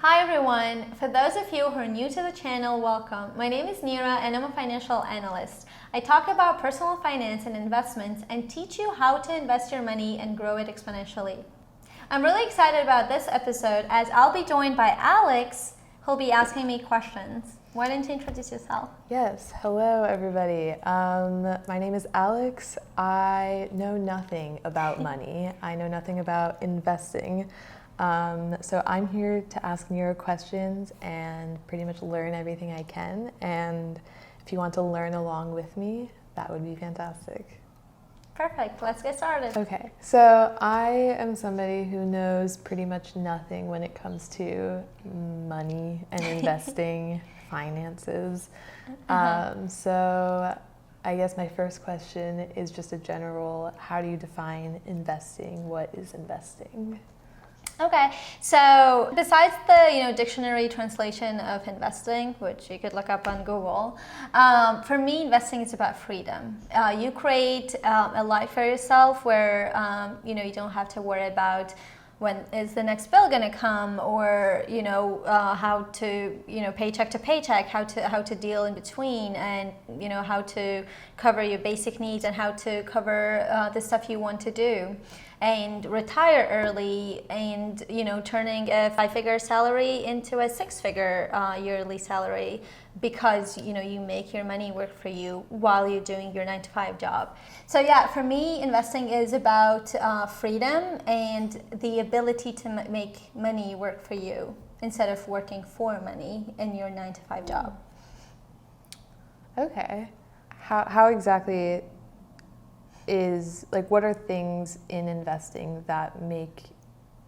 Hi everyone! For those of you who are new to the channel, welcome. My name is Nira and I'm a financial analyst. I talk about personal finance and investments and teach you how to invest your money and grow it exponentially. I'm really excited about this episode as I'll be joined by Alex, who'll be asking me questions. Why don't you introduce yourself? Yes, hello everybody. My name is Alex. I know nothing about money. I know nothing about investing. So I'm here to ask Nira questions and pretty much learn everything I can. And if you want to learn along with me, that would be fantastic. Perfect, let's get started. Okay, so I am somebody who knows pretty much nothing when it comes to money and investing, finances. So I guess my first question is just a general, how do you define investing? What is investing? Okay, so besides the dictionary translation of investing, which you could look up on Google, for me investing is about freedom. You create a life for yourself where you don't have to worry about when is the next bill going to come, or how to paycheck to paycheck, how to deal in between, and how to cover your basic needs and how to cover the stuff you want to do, and retire early, and turning a 5-figure salary into a 6-figure yearly salary, because you make your money work for you while you're doing your 9-to-5 job. So yeah, for me investing is about freedom and the ability to make money work for you instead of working for money in your 9-to-5 job. Okay, how exactly is, what are things in investing that make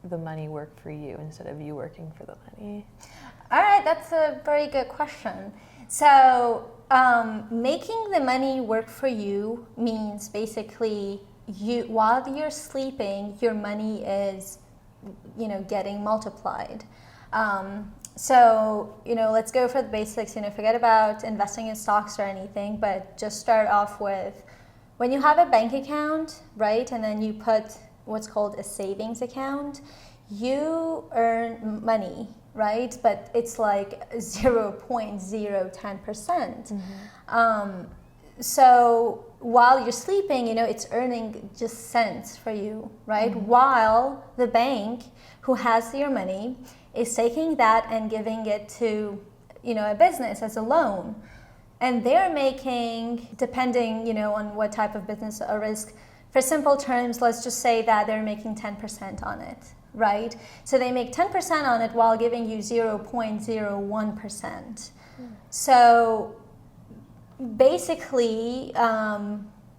the money work for you instead of you working for the money? All right, that's a very good question. So making the money work for you means basically while you're sleeping, your money is getting multiplied. So let's go for the basics. Forget about investing in stocks or anything, but just start off with, when you have a bank account, right, and then you put what's called a savings account, you earn money, right? But it's like 0.010%. So while you're sleeping, it's earning just cents for you, right? While the bank, who has your money, is taking that and giving it to a business as a loan. And they're making, depending on what type of business or risk, for simple terms, let's just say that they're making 10% on it, right? So they make 10% on it while giving you 0.01%. So basically,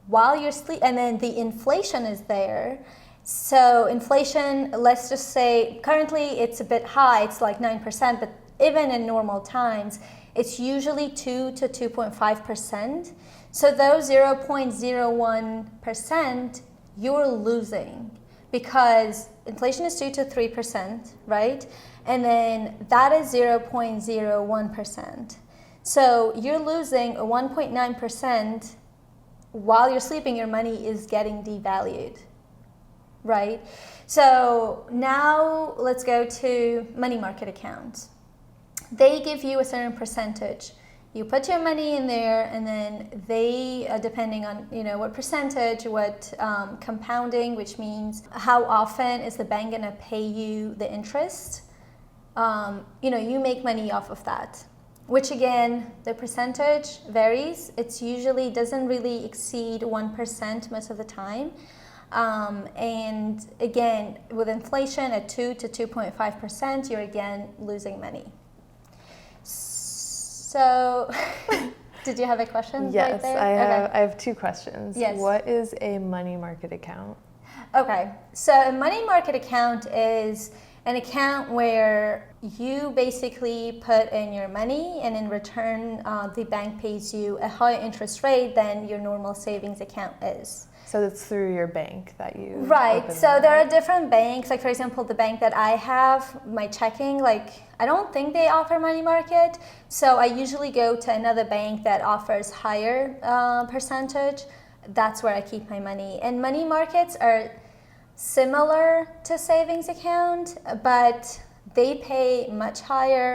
while you're sleeping, and then the inflation is there. So inflation, let's just say, currently it's a bit high, it's like 9%, but even in normal times, it's usually 2 to 2.5%. So those 0.01%, you're losing, because inflation is 2 to 3%, right? And then that is 0.01%. So you're losing a 1.9% while you're sleeping. Your money is getting devalued, right? So now let's go to money market accounts. They give you a certain percentage. You put your money in there, and then they, depending on what percentage, what compounding, which means how often is the bank gonna pay you the interest. You make money off of that, which again, the percentage varies. It's usually doesn't really exceed 1% most of the time. And again, with inflation at 2 to 2.5%, you're again losing money. So, did you have a question? Yes, right there? I have two questions. Yes. What is a money market account? Okay, so a money market account is an account where you basically put in your money, and in return, the bank pays you a higher interest rate than your normal savings account is. So it's through your bank that you Right. So there are different banks. Like, for example, the bank that I have, my checking, I don't think they offer money market. So I usually go to another bank that offers higher percentage. That's where I keep my money. And money markets are similar to savings account, but they pay much higher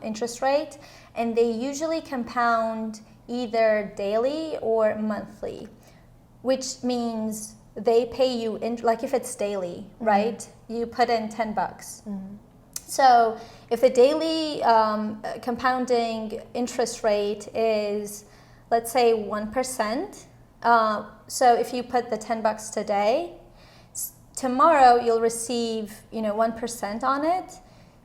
interest rate, and they usually compound either daily or monthly, which means they pay you in, like if it's daily, right? You put in $10. So if the daily compounding interest rate is, let's say 1%, so if you put the $10 today, tomorrow you'll receive 1% on it.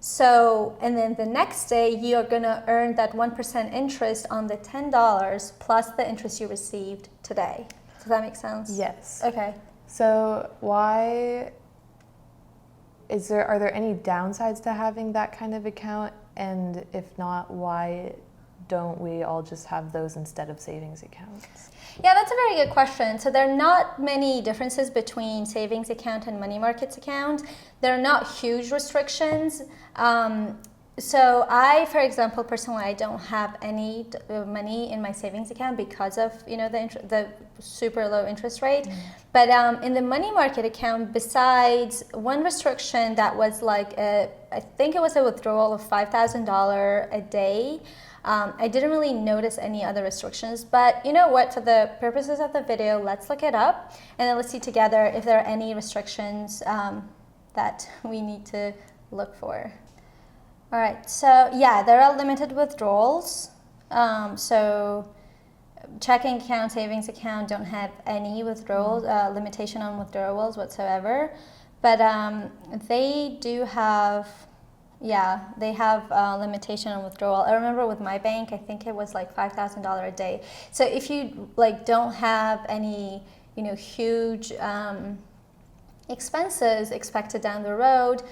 So, and then the next day you're gonna earn that 1% interest on the $10 plus the interest you received today. Does that make sense? Yes. Okay. So why are there any downsides to having that kind of account? And if not, why don't we all just have those instead of savings accounts? Yeah, that's a very good question. So there are not many differences between savings account and money markets account. There are not huge restrictions. So I, for example, personally, I don't have any money in my savings account because of the super low interest rate. But in the money market account, besides one restriction that was like I think it was a withdrawal of $5,000 a day. I didn't really notice any other restrictions, but you know what, for the purposes of the video, let's look it up and then let's see together if there are any restrictions that we need to look for. All right, so yeah, there are limited withdrawals. So checking account, savings account don't have any withdrawals, limitation on withdrawals whatsoever, but they do have. Yeah, they have a limitation on withdrawal. I remember with my bank, I think it was like $5,000 a day. So if you don't have any, huge expenses expected down the road,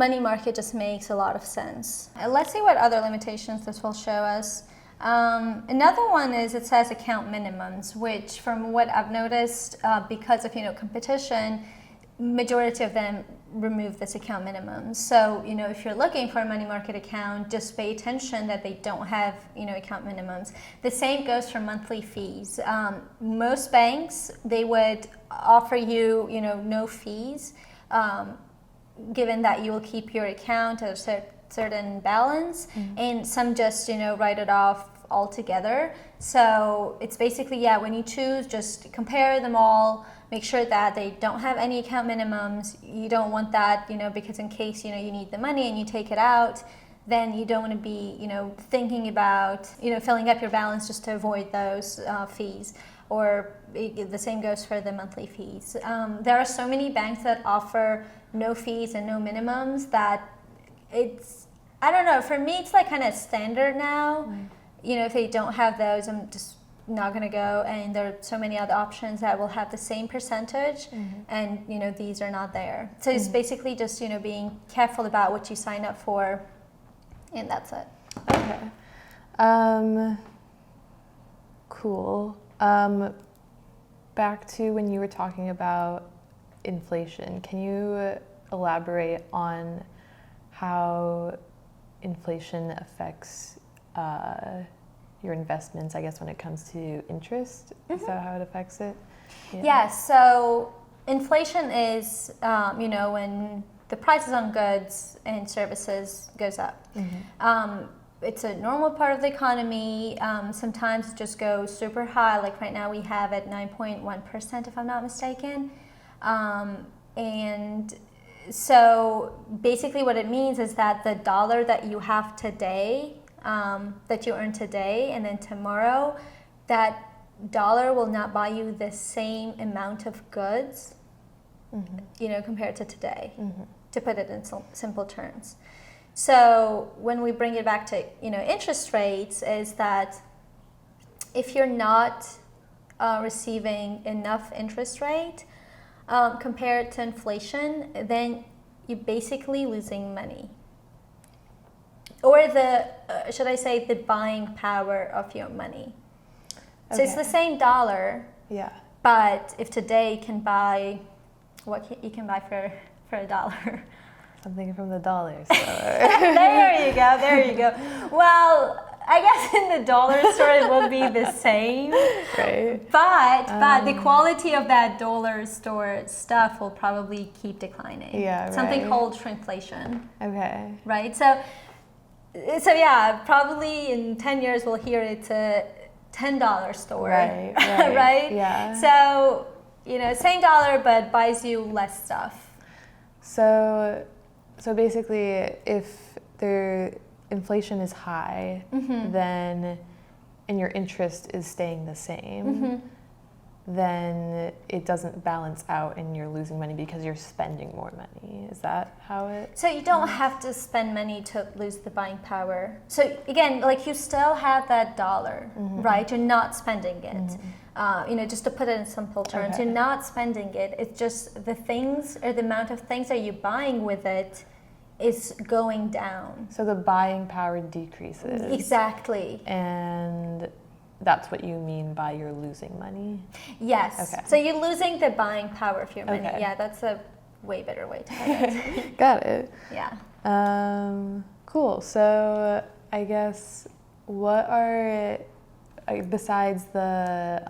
money market just makes a lot of sense. Let's see what other limitations this will show us. Another one is it says account minimums, which from what I've noticed, because of competition, majority of them remove this account minimums. So, if you're looking for a money market account, just pay attention that they don't have, account minimums. The same goes for monthly fees. Most banks, they would offer you, no fees, given that you will keep your account at a certain balance, and some just, write it off altogether. So it's basically, when you choose, just compare them all. Make sure that they don't have any account minimums. You don't want that, because in case, you need the money and you take it out, then you don't want to be, thinking about, filling up your balance just to avoid those fees. Or the same goes for the monthly fees. There are so many banks that offer no fees and no minimums that it's, I don't know, for me it's like kind of standard now. If they don't have those, I'm just not going to go, and there are so many other options that will have the same percentage, and these are not there. So it's basically just being careful about what you sign up for, and that's it. Okay. Cool. Back to when you were talking about inflation, can you elaborate on how inflation affects your investments, I guess, when it comes to interest? Is that how it affects it? Yeah, so inflation is, when the prices on goods and services goes up. It's a normal part of the economy. Sometimes it just goes super high, like right now we have at 9.1%, if I'm not mistaken. And so basically what it means is that the dollar that you have today, that you earn today, and then tomorrow, that dollar will not buy you the same amount of goods, compared to today, to put it in simple terms. So when we bring it back to, interest rates, is that if you're not receiving enough interest rate compared to inflation, then you're basically losing money. Or the buying power of your money. So it's the same dollar, but if today you can buy what you can buy for $1. Something from the dollar store. There you go. Well, I guess in the dollar store it will be the same. Right. But the quality of that dollar store stuff will probably keep declining. Yeah, Something right. called shrinkflation, Okay. right? So yeah, probably in 10 years we'll hear it's a $10 store. Right. Right? Yeah. So, same dollar but buys you less stuff. So basically, if inflation is high, then and your interest is staying the same, then it doesn't balance out and you're losing money because you're spending more money. Is that how it? So you don't have to spend money to lose the buying power. So again, like you still have that dollar, right? You're not spending it. Just to put it in simple terms, Okay. you're not spending it. It's just the things or the amount of things that you're buying with it is going down. So the buying power decreases. Exactly. And that's what you mean by you're losing money? Yes. Okay. So you're losing the buying power of your money. Okay. Yeah, that's a way better way to put it. Got it. Yeah. Cool. So I guess what are, besides the,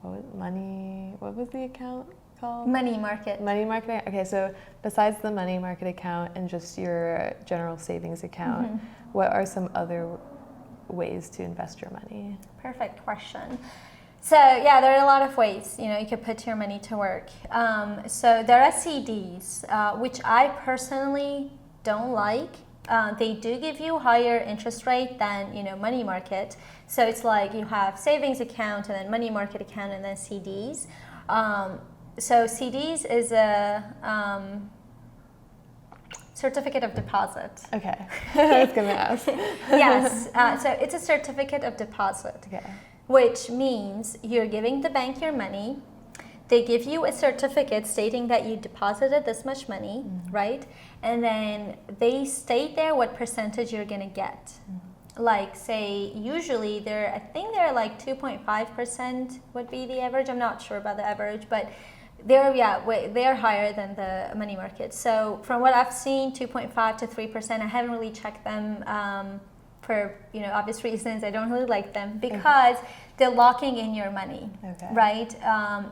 what was the account called? Money market. Money market. Okay, so besides the money market account and just your general savings account, what are some other ways to invest your money? Perfect question. So yeah, there are a lot of ways you could put your money to work. So there are CDs, which I personally don't like. They do give you higher interest rate than money market. So it's like you have savings account and then money market account and then CDs. So CDs is a certificate of deposit. Okay, I was gonna ask. Yes, so it's a certificate of deposit. Okay. Which means you're giving the bank your money. They give you a certificate stating that you deposited this much money, right? And then they state there what percentage you're gonna get. Like say, usually I think they're like 2.5% would be the average. I'm not sure about the average, but they're higher than the money market. So from what I've seen, 2.5 to 3%. I haven't really checked them for obvious reasons. I don't really like them because they're locking in your money, right?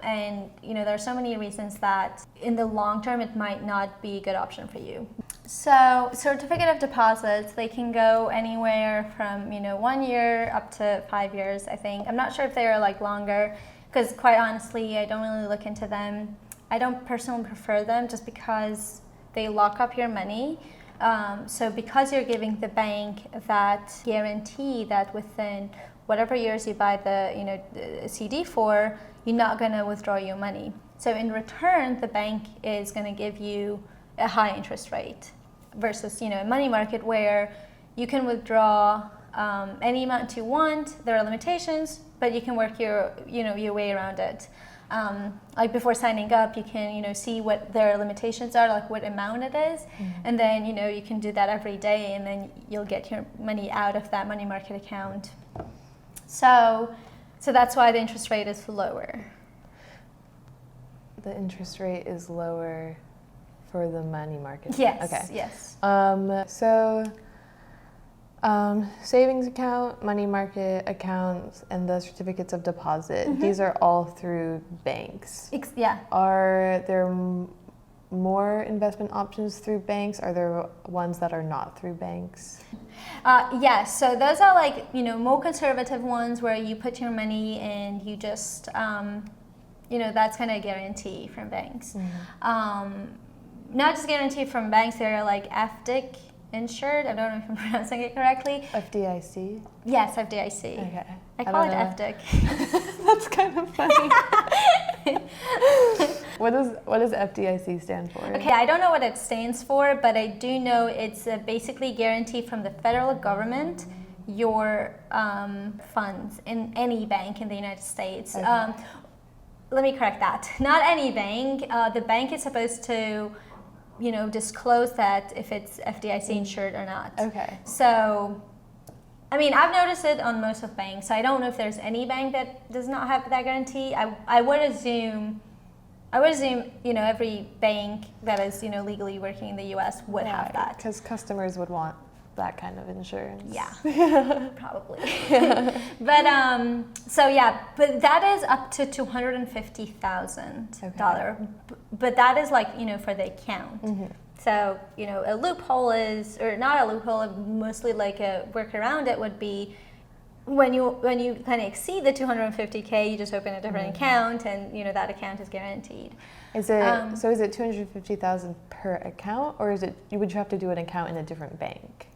And there are so many reasons that in the long term it might not be a good option for you. So certificate of deposits, they can go anywhere from 1 year up to 5 years, I think. I'm not sure if they are like longer, because quite honestly, I don't really look into them. I don't personally prefer them just because they lock up your money. So because you're giving the bank that guarantee that within whatever years you buy the CD for, you're not going to withdraw your money. So in return, the bank is going to give you a high interest rate versus a money market where you can withdraw any amount you want. There are limitations, but you can work your way around it. Like before signing up, you can see what their limitations are, like what amount it is, and then you can do that every day, and then you'll get your money out of that money market account. So that's why the interest rate is lower. The interest rate is lower for the money market. Yes. Okay. Yes. Savings account, money market accounts, and the certificates of deposit. These are all through banks. Yeah. Are there more investment options through banks? Are there ones that are not through banks? Yes. So those are like more conservative ones where you put your money and you just that's kind of a guarantee from banks. Not just guarantee from banks. They're like FDIC insured. I don't know if I'm pronouncing it correctly. FDIC? Yes, FDIC. Okay. I call it FDIC. That's kind of funny. What does FDIC stand for? Okay, I don't know what it stands for, but I do know it's basically guarantee from the federal government your funds in any bank in the United States. Okay. Let me correct that. Not any bank. The bank is supposed to disclose that if it's FDIC insured or not. Okay. So, I mean, I've noticed it on most of banks. So I don't know if there's any bank that does not have that guarantee. I would assume, every bank that is legally working in the U.S. would have that. Because customers would want that kind of insurance. Yeah, probably. But that is up to $250,000. But that is like, for the account. So, a loophole is, or not a loophole, mostly like a workaround it would be when you kind of exceed the 250K, you just open a different account, and that account is guaranteed. Is it so? Is it 250,000 per account, or is it would you have to do an account in a different bank?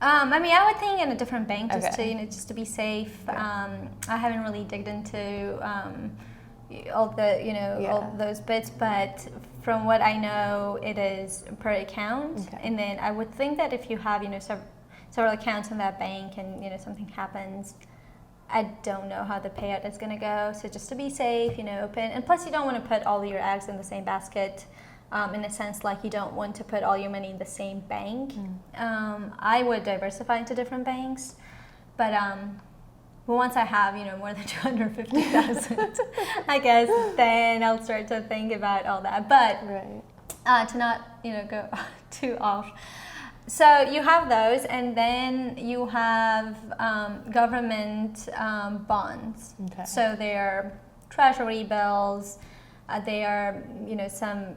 I would think in a different bank just Okay. to just to be safe. Okay. I haven't really digged into all the all those bits, but from what I know, it is per account. Okay. And then I would think that if you have several accounts in that bank, and something happens, I don't know how the payout is going to go. So just to be safe, open. And plus, you don't want to put all your eggs in the same basket. In a sense, like you don't want to put all your money in the same bank. I would diversify into different banks, but once I have more than 250,000, I guess then I'll start to think about all that. But Right. to not go too off. So you have those, and then you have government bonds. Okay. So they are treasury bills. They are some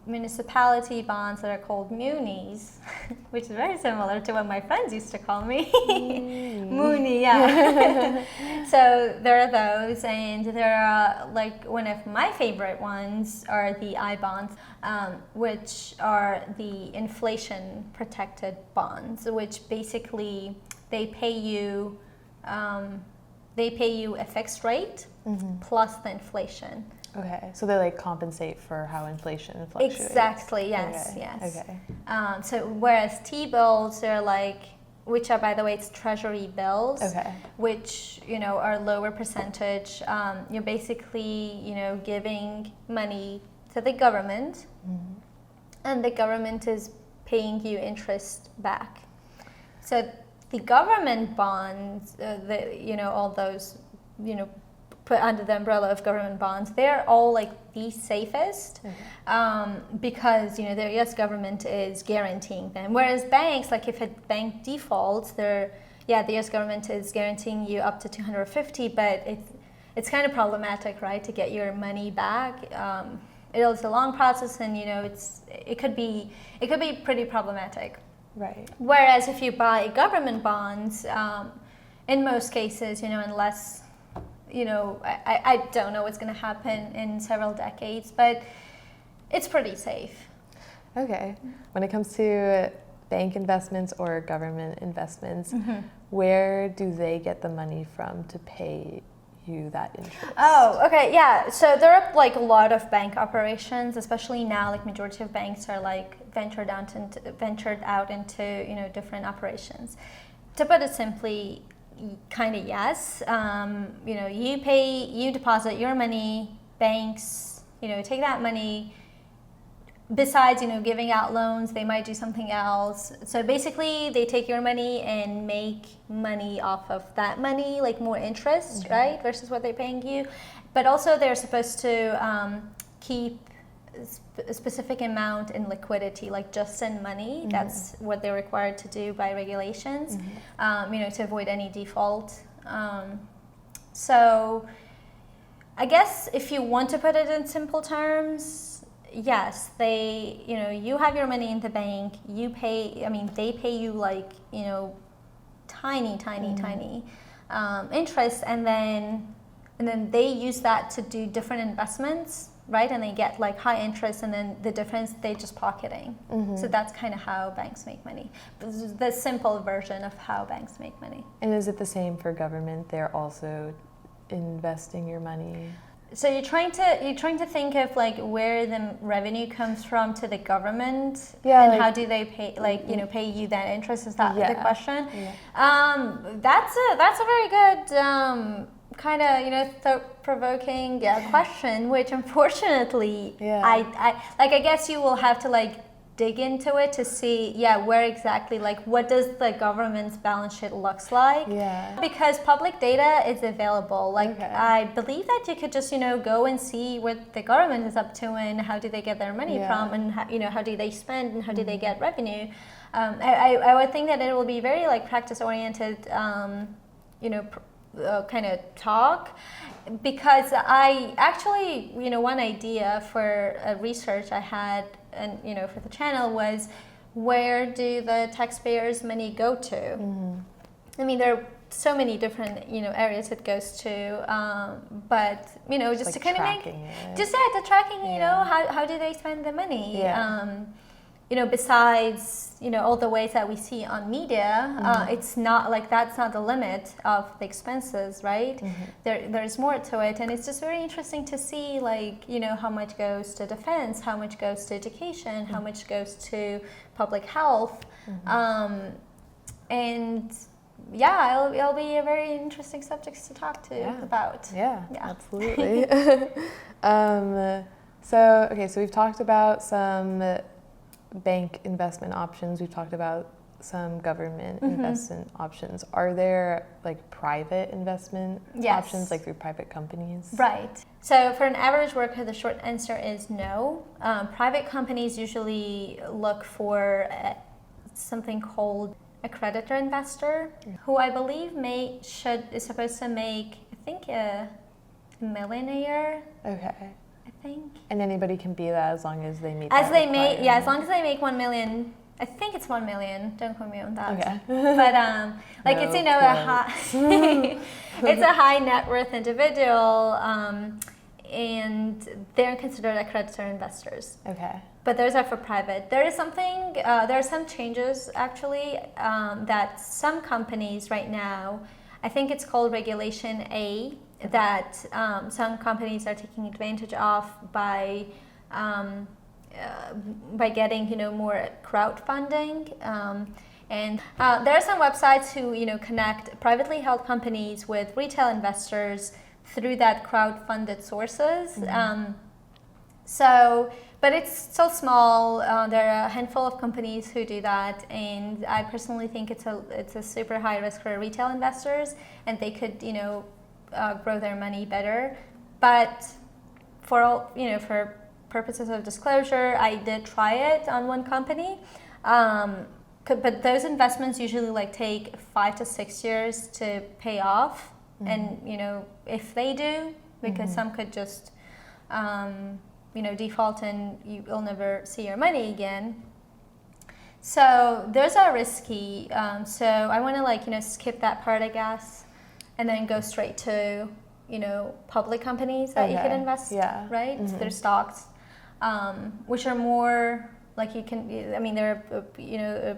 municipality bonds that are called munis, which is very similar to what my friends used to call me. Mooney, yeah. So there are those, and there are like one of my favorite ones are the I bonds, which are the inflation protected bonds, which basically they pay you a fixed rate plus the inflation. Okay, so they like compensate for how inflation fluctuates. Exactly. Yes. Okay. Yes. Okay. So whereas T-bills, they're like, which are, by the way, it's treasury bills, Okay. which are lower percentage. You're basically giving money to the government, and the government is paying you interest back. So the government bonds, all those put under the umbrella of government bonds, they're all like the safest because the U.S. government is guaranteeing them. Whereas banks, like if a bank defaults, the U.S. government is guaranteeing you up to 250, but it's kind of problematic, right, to get your money back. It's a long process, and it could be pretty problematic. Right. Whereas if you buy government bonds, in most cases, unless I don't know what's going to happen in several decades, but it's pretty safe. Okay. When it comes to bank investments or government investments, where do they get the money from to pay you that interest? Oh, okay, yeah. So there are like a lot of bank operations, especially now. Like majority of banks are like ventured out into different operations. To put it simply, kind of yes. You deposit your money, banks, take that money. Besides, giving out loans, they might do something else. So basically, they take your money and make money off of that money, like more interest, right, versus what they're paying you. But also, they're supposed to keep a specific amount in liquidity, like just in money. That's what they're required to do by regulations, to avoid any default. So I guess if you want to put it in simple terms, yes, they, you have your money in the bank, they pay you like, tiny interest, and then they use that to do different investments, right? And they get like high interest, and then the difference they just pocketing. So that's kind of how banks make money. This is the simple version of how banks make money. And is it the same for government? They're also investing your money? So you're trying to think of like where the revenue comes from to the government, and like, how do they pay pay you that interest? Is that the question? Yeah. That's a very good kind of thought-provoking question, which unfortunately I guess you will have to like dig into it to see, where exactly, like, what does the government's balance sheet looks like? Yeah. Because public data is available. Like, Okay. I believe that you could just, go and see what the government is up to and how do they get their money from, and how do they spend and how do they get revenue. I would think that it will be very like practice oriented, kind of talk, because I actually, one idea for a research I had, and for the channel, was where do the taxpayers' money go to? I mean, there are so many different areas it goes to, but just like to kind of make it. just the tracking. How do they spend the money? Yeah. Besides, all the ways that we see on media, it's not like that's not the limit of the expenses, right? There's more to it, and it's just very interesting to see, like, how much goes to defense, how much goes to education, how much goes to public health, and it'll be a very interesting subject to talk about. Yeah, absolutely. So we've talked about some bank investment options. We've talked about some government investment options. Are there like private investment options, like through private companies? Right. So for an average worker, the short answer is no. Private companies usually look for something called a creditor investor, who I believe is supposed to make, I think, $1 million a year. Okay. I think. And anybody can be that as long as they meet. As long as they make 1 million. I think it's 1 million. Don't quote me on that. Okay. But it's a high, it's a high net worth individual, and they're considered accreditor investors. Okay. But those are for private. There are some changes actually, that some companies right now, I think it's called Regulation A, that some companies are taking advantage of by getting more crowdfunding, and there are some websites who connect privately held companies with retail investors through that crowd-funded sources. But it's still small. There are a handful of companies who do that, and I personally think it's a super high risk for retail investors, and they could grow their money better. But for all for purposes of disclosure, I did try it on one company, but those investments usually take 5 to 6 years to pay off, and if they do, because some could just default and you'll never see your money again. So those are risky. So I want to skip that part, I guess, and then go straight to public companies that you could invest, right? Their stocks, which are more like you can. I mean, there are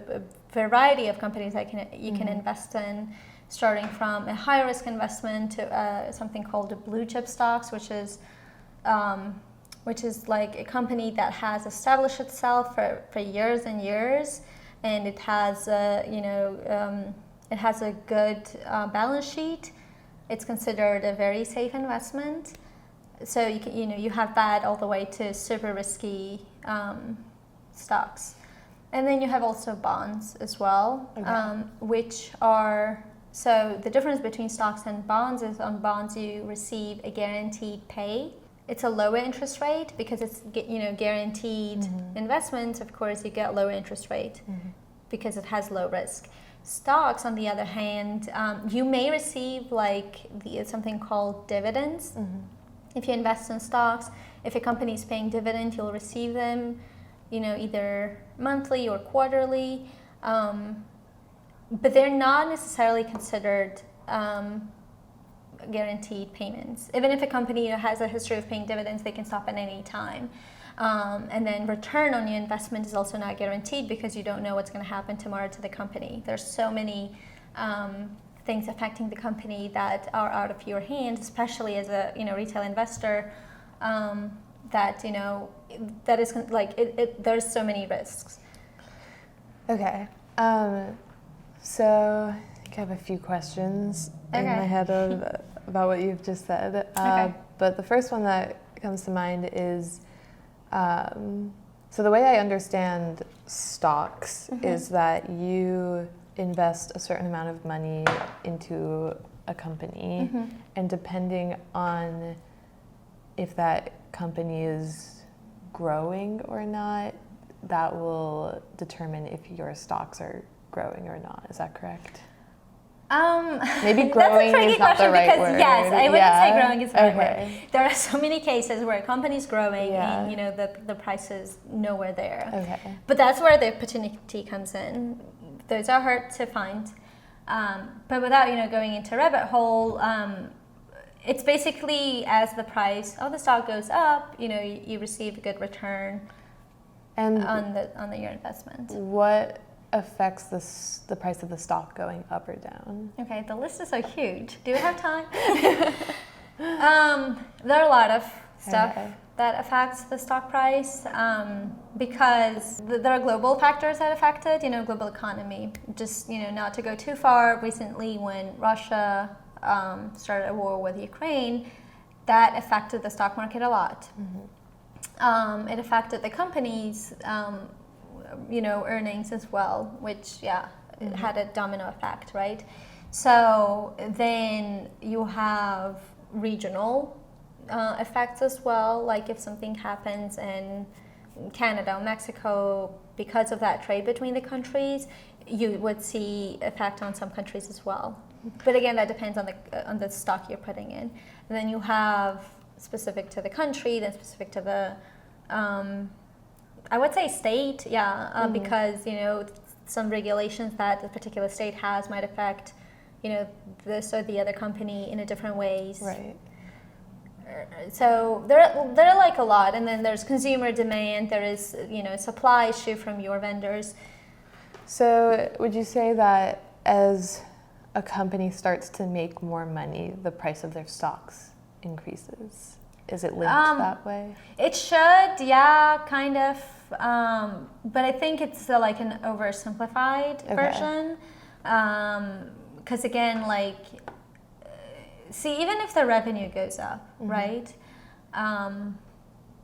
a variety of companies that you can invest in, starting from a high risk investment to something called the blue chip stocks, which is like a company that has established itself for years and years, and it has a good balance sheet. It's considered a very safe investment. So you have that all the way to super risky stocks, and then you have also bonds as well, which are. So the difference between stocks and bonds is on bonds you receive a guaranteed pay. It's a lower interest rate because it's guaranteed investments. Of course, you get lower interest rate because it has low risk. Stocks, on the other hand, you may receive something called dividends. If you invest in stocks, if a company is paying dividend, you'll receive them, either monthly or quarterly. But they're not necessarily considered guaranteed payments. Even if a company has a history of paying dividends, they can stop at any time. And then return on your investment is also not guaranteed because you don't know what's going to happen tomorrow to the company. There's so many things affecting the company that are out of your hands, especially as a retail investor. That is there's so many risks. Okay. So I think I have a few questions in my head about what you've just said. But the first one that comes to mind is So the way I understand stocks is that you invest a certain amount of money into a company, and depending on if that company is growing or not, that will determine if your stocks are growing or not. Is that correct? Maybe growing that's a tricky is not question the right because word. yes, I wouldn't say growing is the right Okay. word. There are so many cases where a company's growing Yeah. and the price is nowhere there. Okay. But that's where the opportunity comes in. Those are hard to find. But without going into rabbit hole, it's basically as the price of the stock goes up, you receive a good return And on your investment. what affects the price of the stock going up or down? Okay, the list is so huge. Do we have time? There are a lot of stuff that affects the stock price because there are global factors that affect it, global economy. Just, not to go too far, recently when Russia started a war with Ukraine, that affected the stock market a lot. It affected the companies' earnings as well, which it had a domino effect, right? So then you have regional effects as well, like if something happens in Canada or Mexico, because of that trade between the countries, you would see effect on some countries as well. But again, that depends on the stock you're putting in. And then you have specific to the country, then specific to the I would say state, because some regulations that the particular state has might affect this or the other company in a different ways. Right. So there are like a lot, and then there's consumer demand. There is supply issue from your vendors. So would you say that as a company starts to make more money, the price of their stocks increases? Is it linked that way? It should, kind of. But I think it's like an oversimplified version. Because again, see, even if the revenue goes up, right?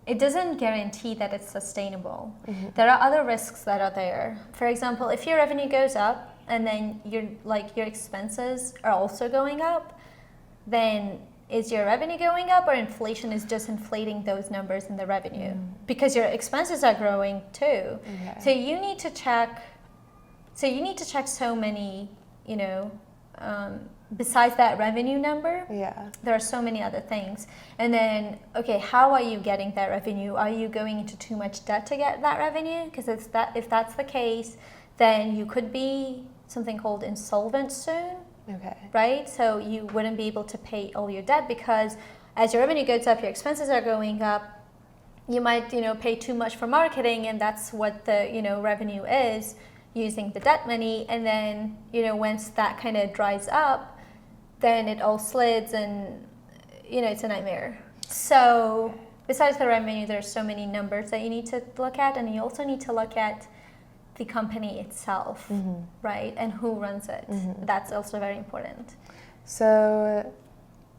It doesn't guarantee that it's sustainable. There are other risks that are there. For example, if your revenue goes up and then your expenses are also going up, then is your revenue going up, or inflation is just inflating those numbers in the revenue? Because your expenses are growing too. So you need to check. So you need to check so many, besides that revenue number. There are so many other things. And then, okay, how are you getting that revenue? Are you going into too much debt to get that revenue? Because if that's the case, then you could be something called insolvent soon. Right? So you wouldn't be able to pay all your debt because as your revenue goes up, your expenses are going up. You might, pay too much for marketing, and that's what the, revenue is, using the debt money. And then, once that kind of dries up, then it all slides and, it's a nightmare. So besides the revenue, there's so many numbers that you need to look at, and you also need to look at the company itself, right? And who runs it. That's also very important. So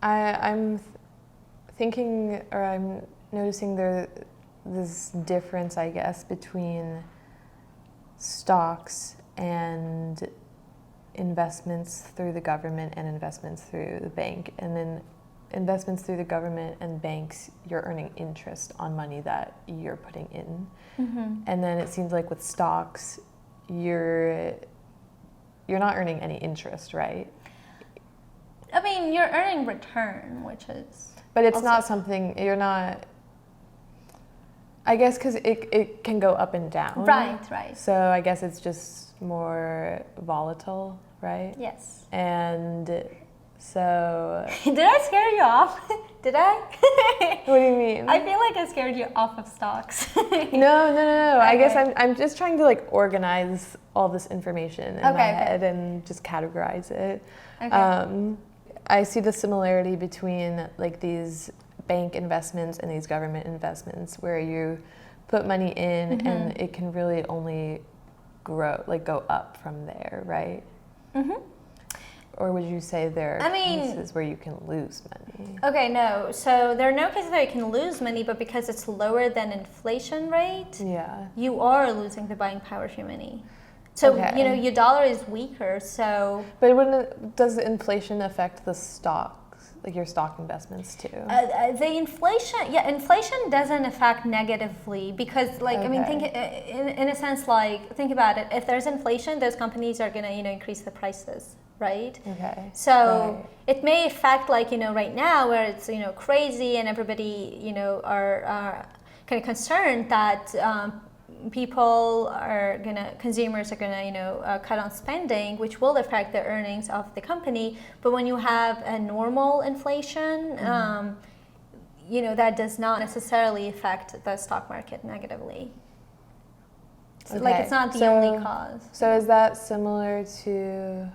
I'm thinking, or I'm noticing this difference, I guess, between stocks and investments through the government and investments through the bank. And then investments through the government and banks, you're earning interest on money that you're putting in. And then it seems like with stocks, you're not earning any interest, right? I mean, you're earning return, which is... But it's not something, you're not... I guess because it can go up and down. Right. So I guess it's just more volatile, right? Yes. And so... Did I scare you off? Did I? What do you mean? I feel like I scared you off of stocks. No. Okay. I guess I'm just trying to organize all this information in my head and just categorize it. I see the similarity between these bank investments and these government investments where you put money in and it can really only grow, go up from there, right? or would you say there are I mean, cases where you can lose money? Okay, no. So there are no cases where you can lose money, but because it's lower than inflation rate, Yeah. you are losing the buying power of your money. So, Okay. your dollar is weaker, so Does inflation affect the stocks, like your stock investments too? the inflation doesn't affect negatively because, like, I mean, think in a sense, like, think about it. If there's inflation, those companies are gonna, increase the prices, right? Okay. So Right. it may affect, like, right now where it's, crazy and everybody, are kind of concerned that consumers are gonna, cut on spending, which will affect the earnings of the company. But when you have a normal inflation, that does not necessarily affect the stock market negatively. So, like, it's not the only cause. So is that similar to,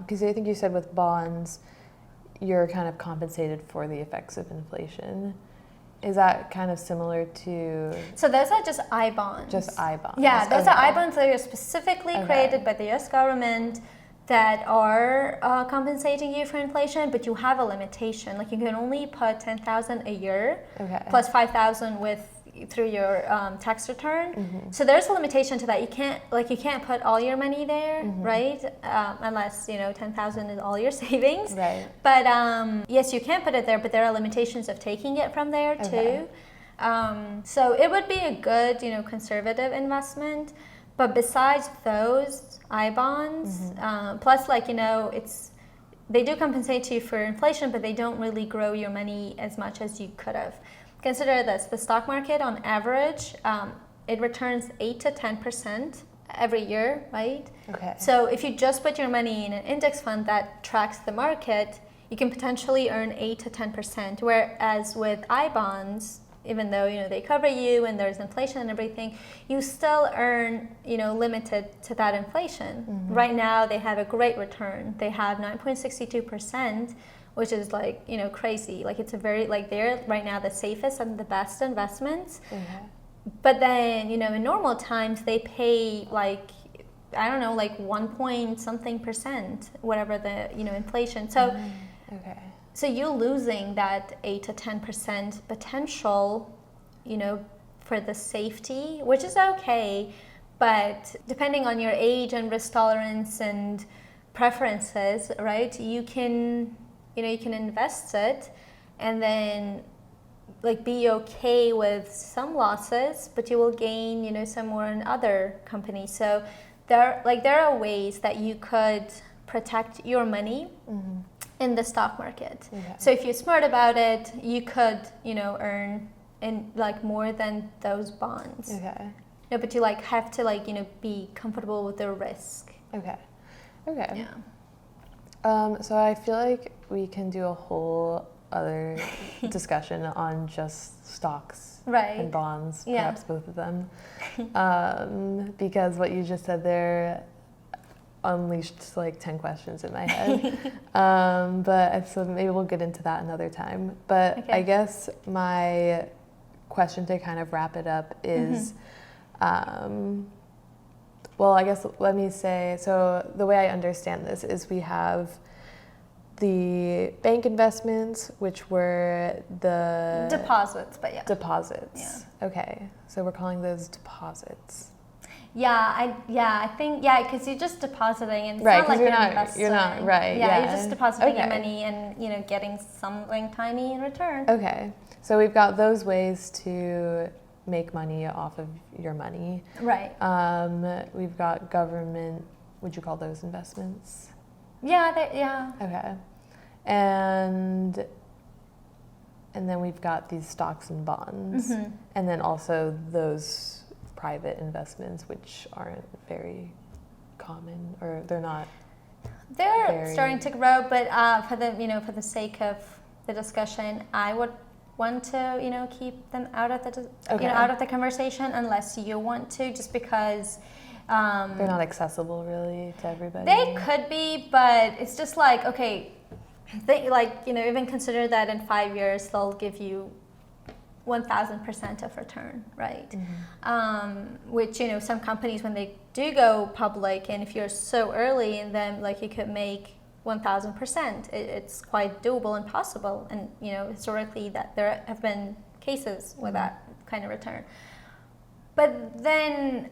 because I think you said with bonds, you're kind of compensated for the effects of inflation. Is that kind of similar to? So those are just I bonds. Just I bonds. Yeah, those are I bonds that are specifically created by the U.S. government that are compensating you for inflation, but you have a limitation. Like, you can only put $10,000 a year, plus $5,000 through your tax return. So there's a limitation to that. You can't put all your money there, right? Unless $10,000 is all your savings. Right. But yes, you can put it there, but there are limitations of taking it from there too. So it would be a good conservative investment. But besides those I bonds, plus, like, they do compensate you for inflation, but they don't really grow your money as much as you could have. Consider this: the stock market, on average, it returns 8 to 10% every year, right? Okay. So if you just put your money in an index fund that tracks the market, you can potentially earn 8 to 10%. Whereas with I bonds, even though they cover you and there's inflation and everything, you still earn limited to that inflation. Right now, they have a great return. They have 9.62%. Which is, like, crazy. Like, it's a very, like, they're right now the safest and the best investments. But then, in normal times, they pay, like, I don't know, like 1-point-something%, whatever the, inflation. So, so you're losing that 8 to 10% potential, for the safety, which is okay. But depending on your age and risk tolerance and preferences, right, you can invest it and then, like, be okay with some losses, but you will gain, some more in other companies. So there are ways that you could protect your money in the stock market. So if you're smart about it, you could, earn in, like, more than those bonds. No, but you, like, have to, be comfortable with the risk. Yeah. So I feel like we can do a whole other discussion on just stocks and bonds, perhaps both of them, because what you just said there unleashed, like, 10 questions in my head. So maybe we'll get into that another time. But I guess my question to kind of wrap it up is, well, I guess let me say, so the way I understand this is we have the bank investments, which were the deposits, but deposits. Okay, so we're calling those deposits. I think because you're just depositing, and it's not like you're investing. You're not right. You're just depositing your money and getting something tiny in return. Okay, so we've got those ways to make money off of your money. Right. We've got government. Would you call those investments? Yeah. Okay. And then we've got these stocks and bonds, and then also those private investments, which aren't very common, or they're not. They're starting to grow, but for the sake of the discussion, I would want to keep them out of the conversation unless you want to, just because they're not accessible really to everybody. They could be, but it's just like, okay, even consider that in 5 years they'll give you 1,000% of return, right? Which some companies, when they do go public, and if you're so early in them, like, you could make 1,000%. It's quite doable and possible. And, you know, historically that there have been cases with that kind of return. But then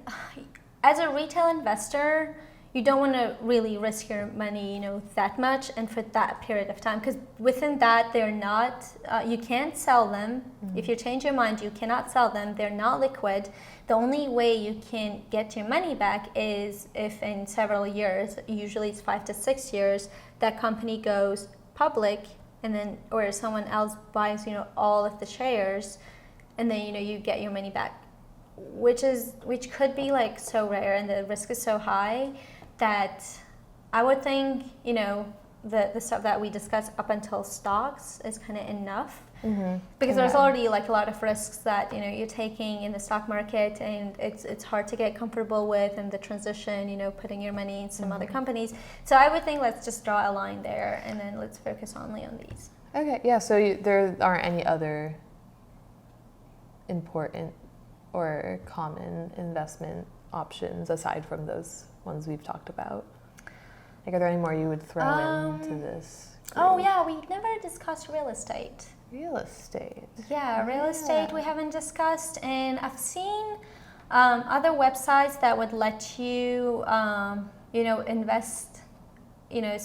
as a retail investor, you don't want to really risk your money, you know, that much and for that period of time, because within that they're not, you can't sell them. If you change your mind, you cannot sell them. They're not liquid. The only way you can get your money back is if in several years, usually it's 5 to 6 years, that company goes public, and then or someone else buys, you know, all of the shares, and then, you know, you get your money back, which could be like so rare, and the risk is so high that I would think, you know, the stuff that we discussed up until stocks is kind of enough. Because there's already like a lot of risks that, you know, you're taking in the stock market, and it's hard to get comfortable with, and the transition, you know, putting your money in some other companies. So I would think let's just draw a line there, and then let's focus only on these. Okay, yeah, so there aren't any other important or common investment options aside from those ones we've talked about? Like, are there any more you would throw into this group? Oh yeah, we never discussed real estate. Real estate. Yeah, real estate we haven't discussed, and I've seen other websites that would let you, you know, invest, you know,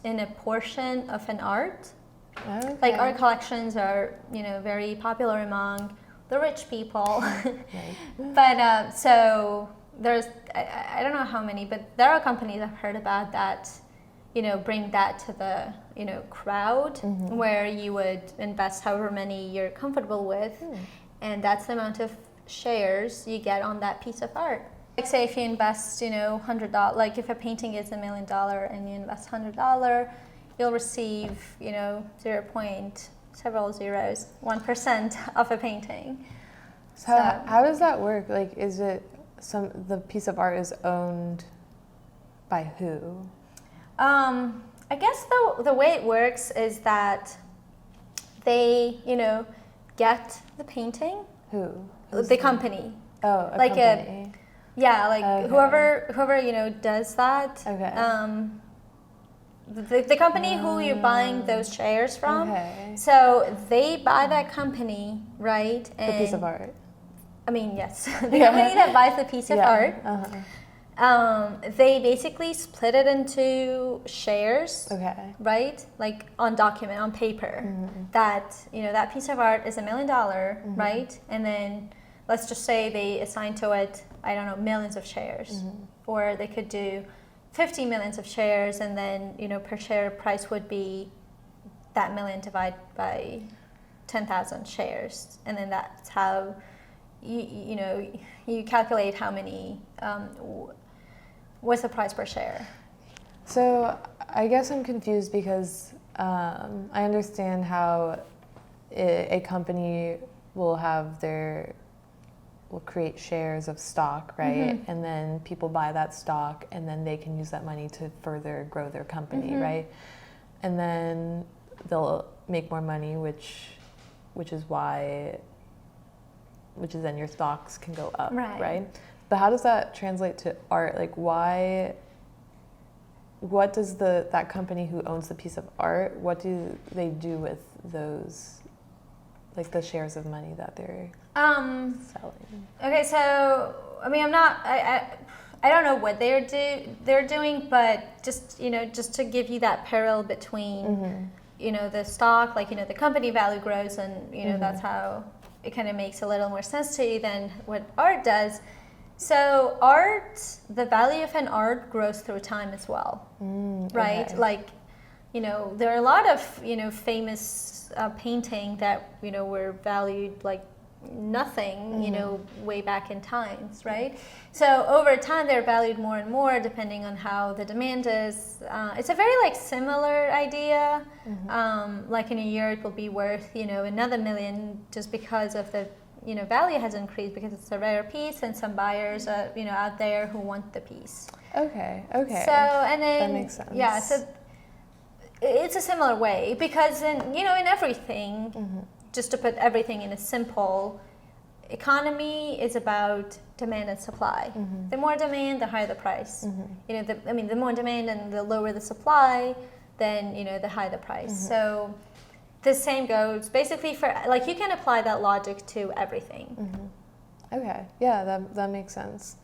in a portion of an art. Okay. Like art collections are, you know, very popular among the rich people. Right. But so there's, I don't know how many, but there are companies I've heard about that, you know, bring that to the, you know, crowd, where you would invest however many you're comfortable with, and that's the amount of shares you get on that piece of art. Like say if you invest, you know, $100, like if a painting is $1 million and you invest $100, you'll receive, you know, 1% of a painting. So how does that work? Like, is it the piece of art is owned by who? I guess the way it works is that they, you know, get the painting. Who? The company. Oh, a like company. Okay. whoever you know does that. Okay. The company who you're buying those shares from. Okay. So they buy that company, right? The piece of art. I mean, yes. The company that buys the piece of art. They basically split it into shares. Okay. Right? Like on document, on paper, that, you know, that piece of art is $1 million, right? And then let's just say they assign to it, I don't know, millions of shares. Or they could do 50 millions of shares, and then, you know, per share price would be that million divided by 10,000 shares. And then that's how you know, you calculate how many, what's the price per share. So I guess I'm confused because I understand how a company will create shares of stock, right? And then people buy that stock, and then they can use that money to further grow their company, right? And then they'll make more money, which is then your stocks can go up, right? But how does that translate to art? Like, what does that company who owns the piece of art, what do they do with those, like the shares of money that they're selling? Okay, so I mean, I don't know what they're doing, but just, you know, just to give you that parallel between, you know, the stock, like, you know, the company value grows, and, you know, that's how it kind of makes a little more sense to you than what art does. So the value of an art grows through time as well, right? Okay. Like, you know, there are a lot of, you know, famous painting that, you know, were valued like nothing, you know, way back in times, right? So over time, they're valued more and more depending on how the demand is. It's a very like similar idea. Like in a year, it will be worth, you know, another $1 million just because of the, you know, value has increased because it's a rare piece, and some buyers are, you know, out there who want the piece. Okay. So, and then that makes sense. Yeah, so it's a similar way, because in, you know, in everything, just to put everything in a simple, economy is about demand and supply. The more demand, the higher the price. You know, the more demand and the lower the supply, then the higher the price. So the same goes basically for, like, you can apply that logic to everything. Okay, yeah, that makes sense.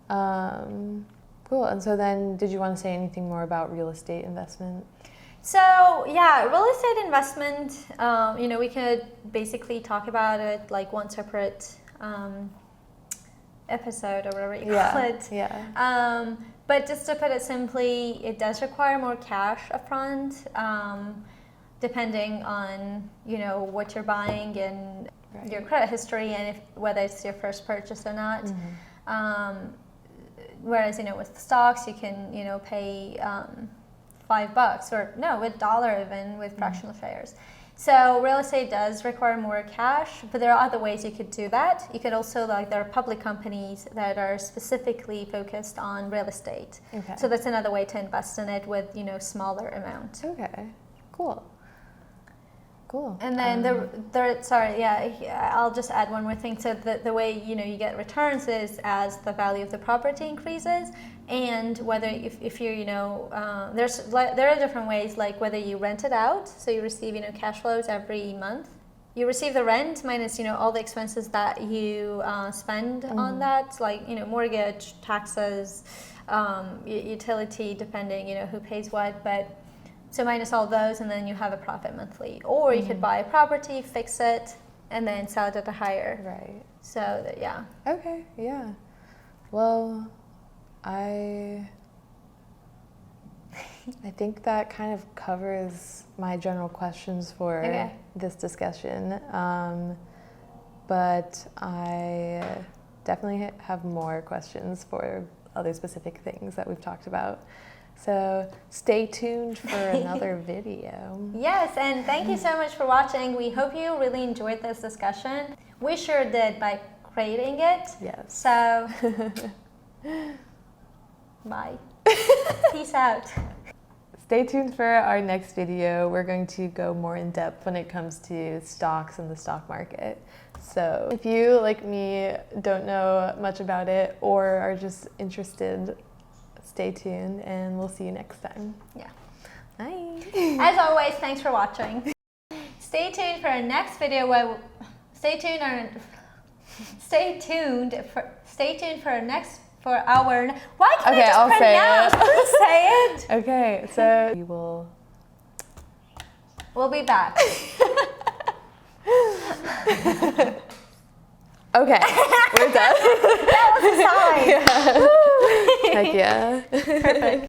Cool. And so then, did you want to say anything more about real estate investment? So yeah, real estate investment, we could basically talk about it like one separate episode or whatever you call it. Yeah. But just to put it simply, it does require more cash upfront, depending on what you're buying and your credit history, and whether it's your first purchase or not. Whereas with stocks, you can pay $5 or $1 even with fractional shares. So real estate does require more cash, but there are other ways you could do that. You could also, like, there are public companies that are specifically focused on real estate. Okay. So that's another way to invest in it with smaller amount. Okay. Cool. And then I'll just add one more thing. So the way you get returns is as the value of the property increases, and whether if you're there are different ways, like whether you rent it out, so you receive cash flows every month. You receive the rent minus all the expenses that you spend on that, like mortgage, taxes, utility, depending who pays what, but. So minus all those, and then you have a profit monthly. Or you could buy a property, fix it, and then sell it at a higher. Right. So yeah. Okay. Yeah. Well, I think that kind of covers my general questions for this discussion. But I definitely have more questions for other specific things that we've talked about. So stay tuned for another video. Yes, and thank you so much for watching. We hope you really enjoyed this discussion. We sure did by creating it. Yes. So, bye. Peace out. Stay tuned for our next video. We're going to go more in depth when it comes to stocks and the stock market. So if you, like me, don't know much about it or are just interested, stay tuned, and we'll see you next time. Yeah. Bye. As always, thanks for watching. Stay tuned for our next video. Stay tuned for our next. Why can't I just pronounce? Please say it. Okay, so we will. We'll be back. Okay, we're done. That was a sign. Yeah. Heck yeah. Perfect.